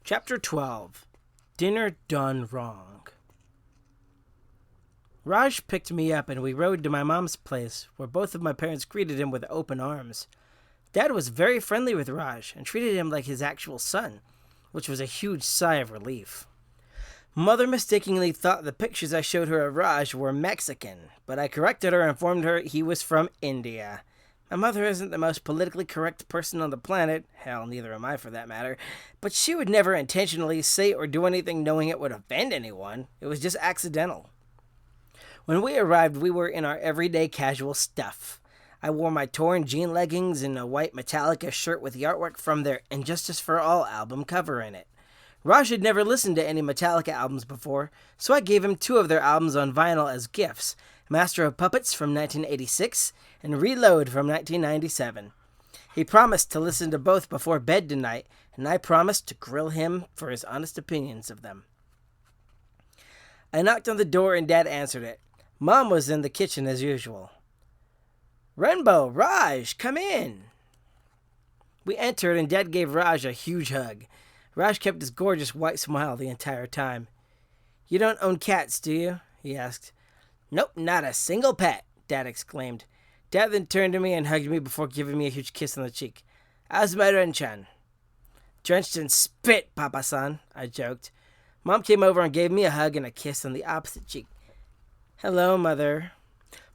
Chapter 12. Dinner Done Wrong. Raj picked me up and we rode to my mom's place, where both of my parents greeted him with open arms. Dad was very friendly with Raj and treated him like his actual son, which was a huge sigh of relief. Mother mistakenly thought the pictures I showed her of Raj were Mexican, but I corrected her and informed her he was from India. My mother isn't the most politically correct person on the planet, hell, neither am I for that matter, but she would never intentionally say or do anything knowing it would offend anyone. It was just accidental. When we arrived, we were in our everyday casual stuff. I wore my torn jean leggings and a white Metallica shirt with the artwork from their Injustice for All album cover in it. Raj had never listened to any Metallica albums before, so I gave him 2 of their albums on vinyl as gifts, Master of Puppets from 1986 and Reload from 1997. He promised to listen to both before bed tonight, and I promised to grill him for his honest opinions of them. I knocked on the door and Dad answered it. Mom was in the kitchen as usual. "Renbo, Raj, come in." We entered and Dad gave Raj a huge hug. Raj kept his gorgeous white smile the entire time. "You don't own cats, do you?" he asked. "Nope, not a single pet," Dad exclaimed. Dad then turned to me and hugged me before giving me a huge kiss on the cheek. "How's my Ren-chan?" "Drenched in spit, Papa-san," I joked. Mom came over and gave me a hug and a kiss on the opposite cheek. "Hello, Mother."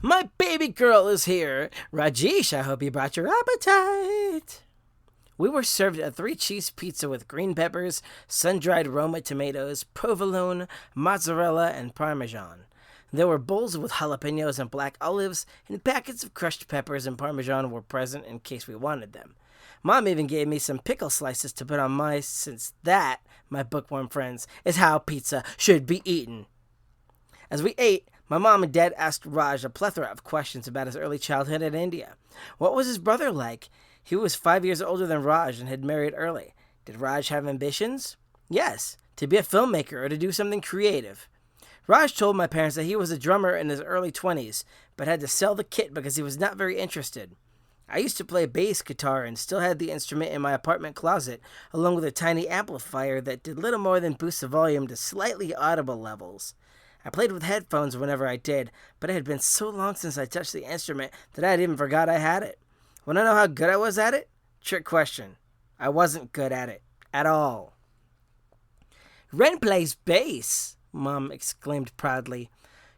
"My baby girl is here. Rajesh, I hope you brought your appetite." We were served a 3-cheese pizza with green peppers, sun-dried Roma tomatoes, provolone, mozzarella, and parmesan. There were bowls with jalapenos and black olives, and packets of crushed peppers and parmesan were present in case we wanted them. Mom even gave me some pickle slices to put on my, since that, my bookworm friends, is how pizza should be eaten. As we ate, my mom and Dad asked Raj a plethora of questions about his early childhood in India. What was his brother like? He was 5 years older than Raj and had married early. Did Raj have ambitions? Yes, to be a filmmaker or to do something creative. Raj told my parents that he was a drummer in his early 20s, but had to sell the kit because he was not very interested. I used to play bass guitar and still had the instrument in my apartment closet, along with a tiny amplifier that did little more than boost the volume to slightly audible levels. I played with headphones whenever I did, but it had been so long since I touched the instrument that I had even forgot I had it. Want to know how good I was at it? Trick question. I wasn't good at it. At all. "Ren plays bass," Mom exclaimed proudly.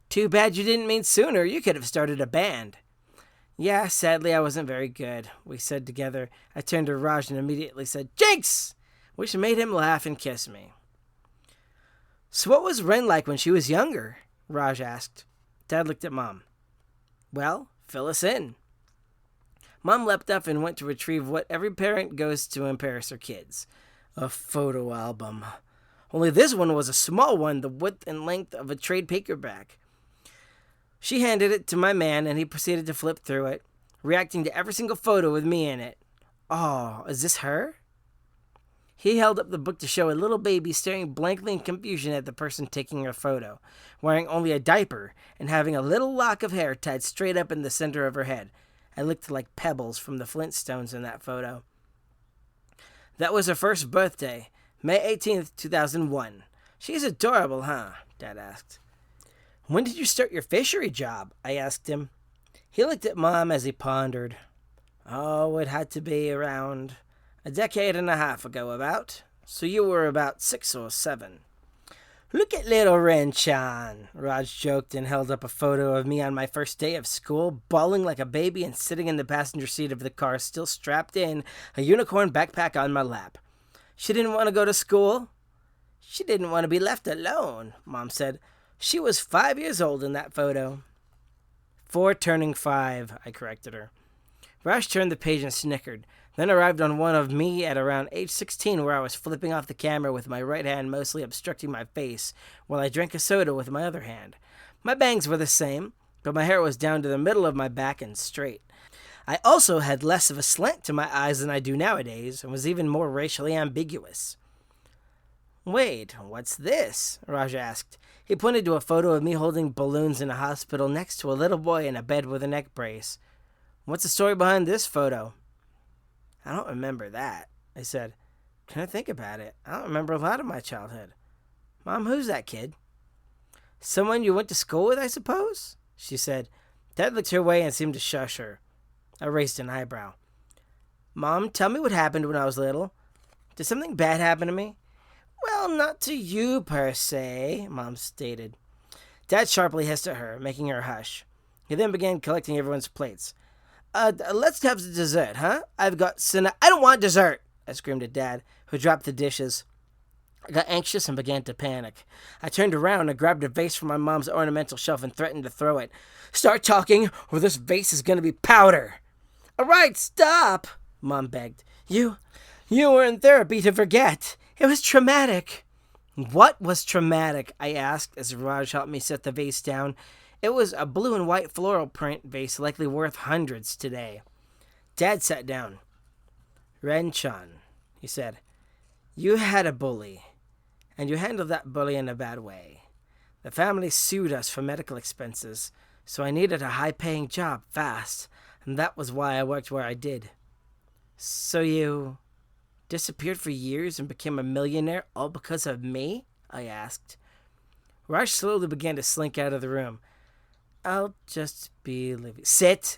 "Too bad you didn't mean sooner. You could have started a band." "Yeah, sadly I wasn't very good," we said together. I turned to Raj and immediately said, "Jinx!" which made him laugh and kiss me. "So what was Ren like when she was younger?" Raj asked. Dad looked at Mom. "Well, fill us in." Mom leapt up and went to retrieve what every parent goes to embarrass their kids. A photo album. Only this one was a small one, the width and length of a trade paperback. She handed it to my man and he proceeded to flip through it, reacting to every single photo with me in it. "Oh, is this her?" He held up the book to show a little baby staring blankly in confusion at the person taking her photo, wearing only a diaper and having a little lock of hair tied straight up in the center of her head. I looked like pebbles from the Flintstones in that photo. "That was her first birthday, May 18th, 2001. She's adorable, huh?" Dad asked. "When did you start your fishery job?" I asked him. He looked at Mom as he pondered. "Oh, it had to be around a decade and a half ago, about. So you were about 6 or 7. "Look at little Ren-chan," Raj joked and held up a photo of me on my first day of school, bawling like a baby and sitting in the passenger seat of the car, still strapped in, a unicorn backpack on my lap. "She didn't want to go to school?" "She didn't want to be left alone," Mom said. "She was 5 years old in that photo." 4 turning 5, I corrected her. Raj turned the page and snickered, then arrived on one of me at around age 16 where I was flipping off the camera with my right hand mostly obstructing my face while I drank a soda with my other hand. My bangs were the same, but my hair was down to the middle of my back and straight. I also had less of a slant to my eyes than I do nowadays and was even more racially ambiguous. "Wait, what's this?" Raj asked. He pointed to a photo of me holding balloons in a hospital next to a little boy in a bed with a neck brace. "What's the story behind this photo?" "I don't remember that," I said. Can I think about it? I don't remember a lot of my childhood. Mom, who's that kid? Someone you went to school with, I suppose? She said. Dad looked her way and seemed to shush her. I raised an eyebrow. Mom, tell me what happened when I was little. Did something bad happen to me? Well, not to you per se, Mom stated. Dad sharply hissed at her, making her hush. He then began collecting everyone's plates. Let's have the dessert, huh? I've got I don't want dessert, I screamed at Dad, who dropped the dishes. I got anxious and began to panic. I turned around and grabbed a vase from my mom's ornamental shelf and threatened to throw it. Start talking, or this vase is going to be powder. All right, stop, Mom begged. You were in therapy to forget. It was traumatic. What was traumatic? I asked as Raj helped me set the vase down. It was a blue and white floral print vase, likely worth hundreds today. Dad sat down. Ren-chan, he said, you had a bully, and you handled that bully in a bad way. The family sued us for medical expenses, so I needed a high-paying job fast, and that was why I worked where I did. So you disappeared for years and became a millionaire all because of me? I asked. Raj slowly began to slink out of the room. I'll just be leaving. Sit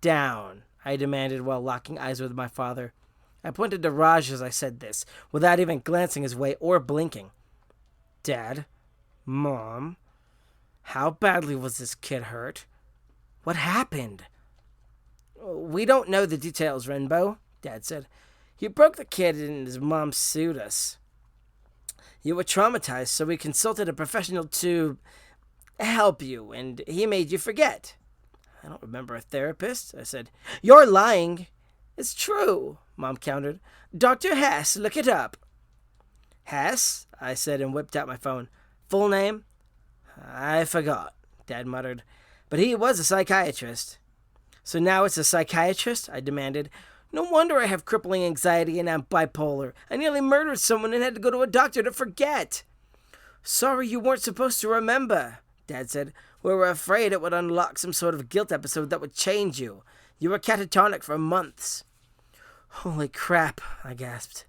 down, I demanded while locking eyes with my father. I pointed to Raj as I said this, without even glancing his way or blinking. Dad? Mom? How badly was this kid hurt? What happened? We don't know the details, Renbo, Dad said. You broke the kid and his mom sued us. You were traumatized, so we consulted a professional to help you, and he made you forget. I don't remember a therapist, I said. You're lying. It's true, Mom countered. Dr. Hess, look it up. Hess, I said and whipped out my phone. Full name? I forgot, Dad muttered. But he was a psychiatrist. So now it's a psychiatrist? I demanded. No wonder I have crippling anxiety and I'm bipolar. I nearly murdered someone and had to go to a doctor to forget. Sorry you weren't supposed to remember, Dad said. We were afraid it would unlock some sort of guilt episode that would change you. You were catatonic for months. Holy crap, I gasped.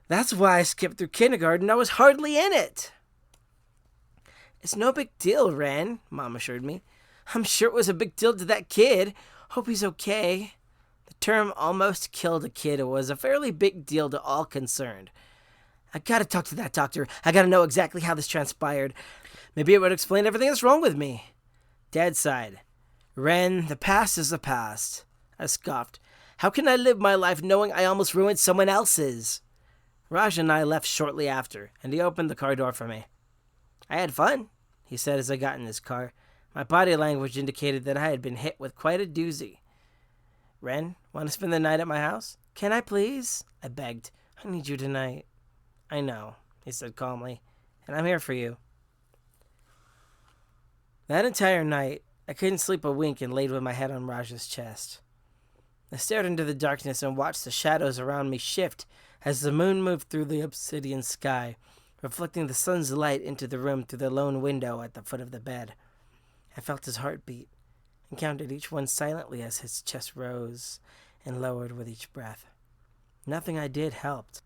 That's why I skipped through kindergarten. I was hardly in it. It's no big deal, Ren, Mom assured me. I'm sure it was a big deal to that kid. Hope he's okay. The term almost killed a kid was a fairly big deal to all concerned. I gotta talk to that doctor. I gotta know exactly how this transpired. Maybe it would explain everything that's wrong with me. Dad sighed. Ren, the past is the past. I scoffed. How can I live my life knowing I almost ruined someone else's? Raj and I left shortly after, and he opened the car door for me. I had fun, he said as I got in his car. My body language indicated that I had been hit with quite a doozy. Ren, want to spend the night at my house? Can I please? I begged. I need you tonight. I know, he said calmly, and I'm here for you. That entire night, I couldn't sleep a wink and laid with my head on Raj's chest. I stared into the darkness and watched the shadows around me shift as the moon moved through the obsidian sky, reflecting the sun's light into the room through the lone window at the foot of the bed. I felt his heartbeat and counted each one silently as his chest rose and lowered with each breath. Nothing I did helped.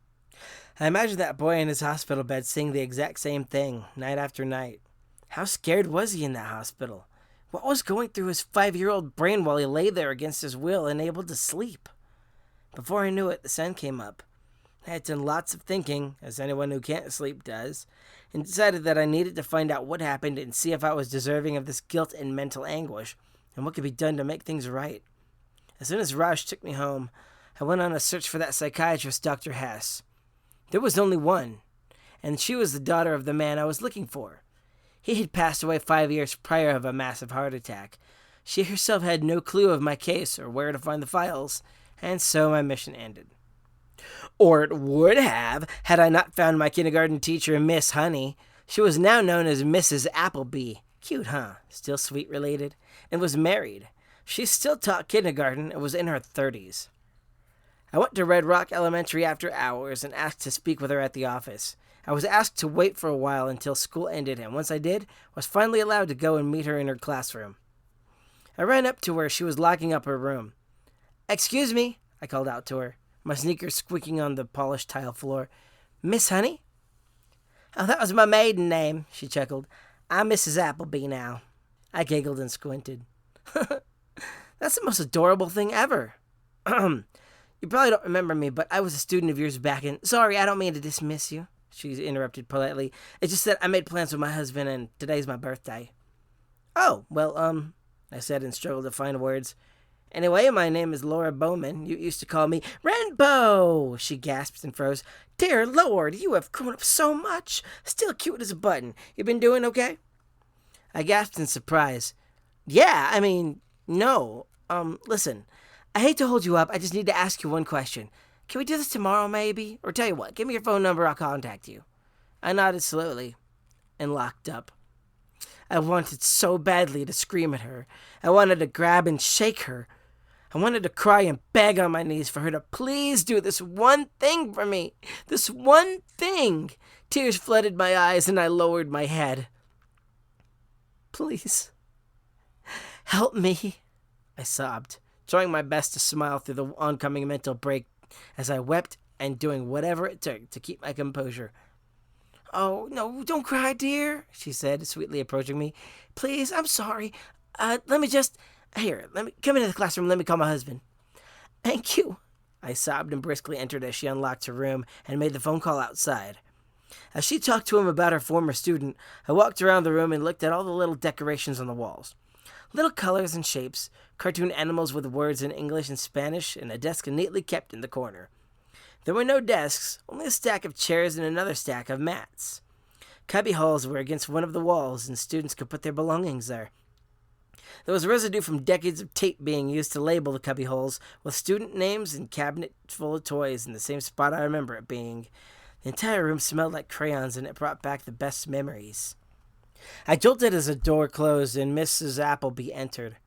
I imagined that boy in his hospital bed saying the exact same thing, night after night. How scared was he in that hospital? What was going through his 5-year-old brain while he lay there against his will, unable to sleep? Before I knew it, the sun came up. I had done lots of thinking, as anyone who can't sleep does, and decided that I needed to find out what happened and see if I was deserving of this guilt and mental anguish, and what could be done to make things right. As soon as Raj took me home, I went on a search for that psychiatrist, Dr. Hess. There was only one, and she was the daughter of the man I was looking for. He had passed away 5 years prior of a massive heart attack. She herself had no clue of my case or where to find the files, and so my mission ended. Or it would have, had I not found my kindergarten teacher, Miss Honey. She was now known as Mrs. Appleby. Cute, huh? Still sweet related. And was married. She still taught kindergarten and was in her 30s. I went to Red Rock Elementary after hours and asked to speak with her at the office. I was asked to wait for a while until school ended, and once I did, was finally allowed to go and meet her in her classroom. I ran up to where she was locking up her room. Excuse me, I called out to her. my sneakers squeaking on the polished tile floor. "Miss Honey?" "Oh, that was my maiden name," she chuckled. "I'm Mrs. Appleby now." I giggled and squinted. "That's the most adorable thing ever." "You probably don't remember me, but I was a student of yours back in—" "Sorry, I don't mean to dismiss you," she interrupted politely. "It's just that I made plans with my husband, and today's my birthday." "Oh, well, I said and struggled to find words. "Anyway, my name is Laura Bowman. You used to call me—" "Renbo!" she gasped and froze. "Dear Lord, you have grown up so much. Still cute as a button. You been doing okay?" I gasped in surprise. No. Listen, I hate to hold you up. I just need to ask you one question. Can we do this tomorrow, maybe? Or tell you what, give me your phone number, I'll contact you." I nodded slowly and locked up. I wanted so badly to scream at her. I wanted to grab and shake her. I wanted to cry and beg on my knees for her to please do this one thing for me. This one thing. Tears flooded my eyes and I lowered my head. "Please, help me," I sobbed, trying my best to smile through the oncoming mental break as I wept and doing whatever it took to keep my composure. "Oh, no, don't cry, dear," she said, sweetly approaching me. "Please, I'm sorry. Let me come into the classroom. Let me call my husband." "Thank you," I sobbed and briskly entered as she unlocked her room and made the phone call outside. As she talked to him about her former student, I walked around the room and looked at all the little decorations on the walls. Little colors and shapes, cartoon animals with words in English and Spanish, and a desk neatly kept in the corner. There were no desks, only a stack of chairs and another stack of mats. Cubby holes were against one of the walls, and students could put their belongings there. There was residue from decades of tape being used to label the cubby holes, with student names and cabinet full of toys in the same spot I remember it being. The entire room smelled like crayons, and it brought back the best memories. I jolted as the door closed, and Mrs. Appleby entered.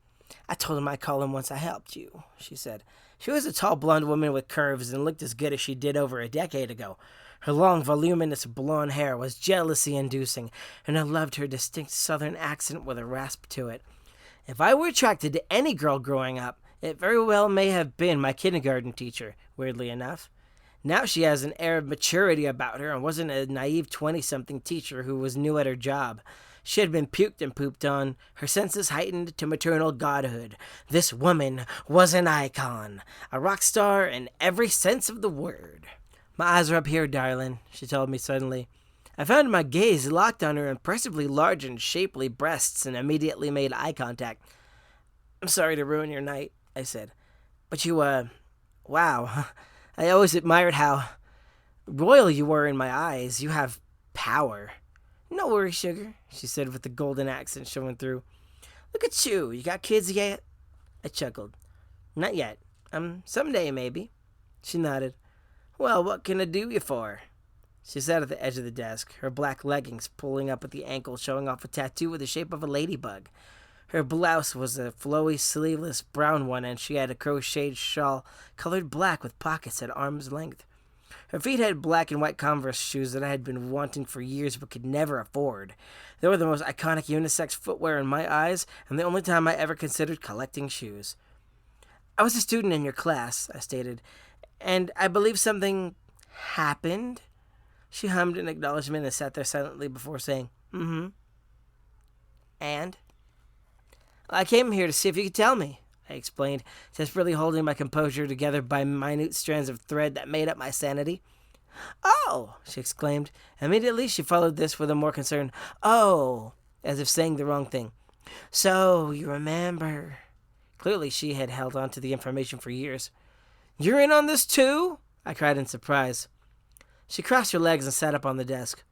"I told him I'd call him once I helped you," she said. She was a tall blonde woman with curves and looked as good as she did over a decade ago. Her long, voluminous blonde hair was jealousy-inducing, and I loved her distinct southern accent with a rasp to it. If I were attracted to any girl growing up, it very well may have been my kindergarten teacher, weirdly enough. Now she has an air of maturity about her and wasn't a naive 20-something teacher who was new at her job. She had been puked and pooped on, her senses heightened to maternal godhood. This woman was an icon, a rock star in every sense of the word. "My eyes are up here, darling," she told me suddenly. I found my gaze locked on her impressively large and shapely breasts and immediately made eye contact. "I'm sorry to ruin your night," I said. "But wow. I always admired how royal you were in my eyes. You have power." "No worries, sugar," she said with the golden accent showing through. "Look at you. You got kids yet?" I chuckled. "Not yet. Someday, maybe." She nodded. "Well, what can I do you for?" She sat at the edge of the desk, her black leggings pulling up at the ankle, showing off a tattoo with the shape of a ladybug. Her blouse was a flowy, sleeveless brown one, and she had a crocheted shawl colored black with pockets at arm's length. Her feet had black and white Converse shoes that I had been wanting for years but could never afford. They were the most iconic unisex footwear in my eyes, and the only time I ever considered collecting shoes. "I was a student in your class," I stated, "and I believe something happened." She hummed in acknowledgement and sat there silently before saying, "Mm-hmm." "And?" "I came here to see if you could tell me," I explained, desperately holding my composure together by minute strands of thread that made up my sanity. "Oh!" she exclaimed. Immediately she followed this with a more concerned, "Oh!" as if saying the wrong thing. "So, you remember." Clearly she had held on to the information for years. "You're in on this too?" I cried in surprise. She crossed her legs and sat up on the desk.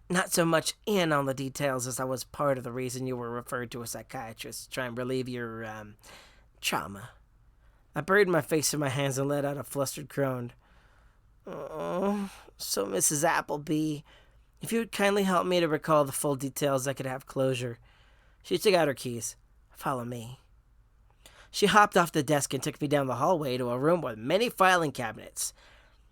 "Not so much in on the details as I was part of the reason you were referred to a psychiatrist to try and relieve your, trauma." I buried my face in my hands and let out a flustered groan. "Oh, so Mrs. Appleby, if you would kindly help me to recall the full details, I could have closure." She took out her keys. "Follow me." She hopped off the desk and took me down the hallway to a room with many filing cabinets.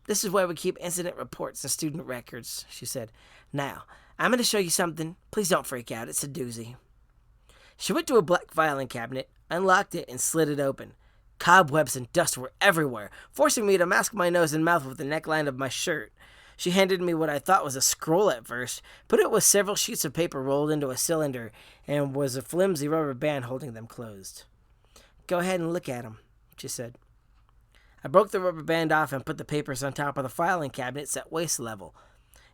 "This is where we keep incident reports and student records," she said. "Now, I'm going to show you something. Please don't freak out. It's a doozy." She went to a black filing cabinet, unlocked it, and slid it open. Cobwebs and dust were everywhere, forcing me to mask my nose and mouth with the neckline of my shirt. She handed me what I thought was a scroll at first, but it was several sheets of paper rolled into a cylinder and was a flimsy rubber band holding them closed. "Go ahead and look at 'em," she said. I broke the rubber band off and put the papers on top of the filing cabinets at waist level.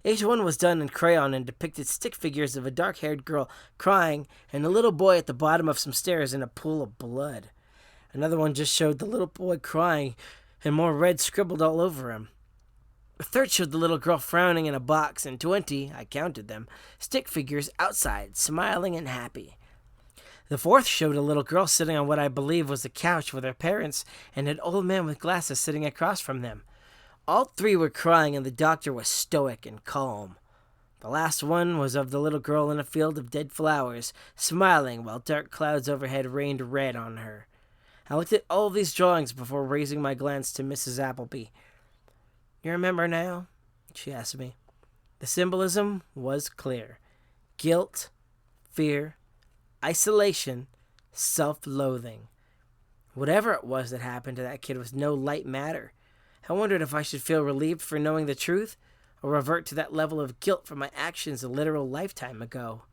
Each one was done in crayon and depicted stick figures of a dark-haired girl crying and a little boy at the bottom of some stairs in a pool of blood. Another one just showed the little boy crying and more red scribbled all over him. A third showed the little girl frowning in a box, and 20, I counted them, stick figures outside, smiling and happy. The fourth showed a little girl sitting on what I believe was a couch with her parents and an old man with glasses sitting across from them. All three were crying, and the doctor was stoic and calm. The last one was of the little girl in a field of dead flowers, smiling while dark clouds overhead rained red on her. I looked at all of these drawings before raising my glance to Mrs. Appleby. "You remember now?" she asked me. The symbolism was clear. Guilt, fear, isolation, self-loathing. Whatever it was that happened to that kid was no light matter. I wondered if I should feel relieved for knowing the truth, or revert to that level of guilt for my actions a literal lifetime ago.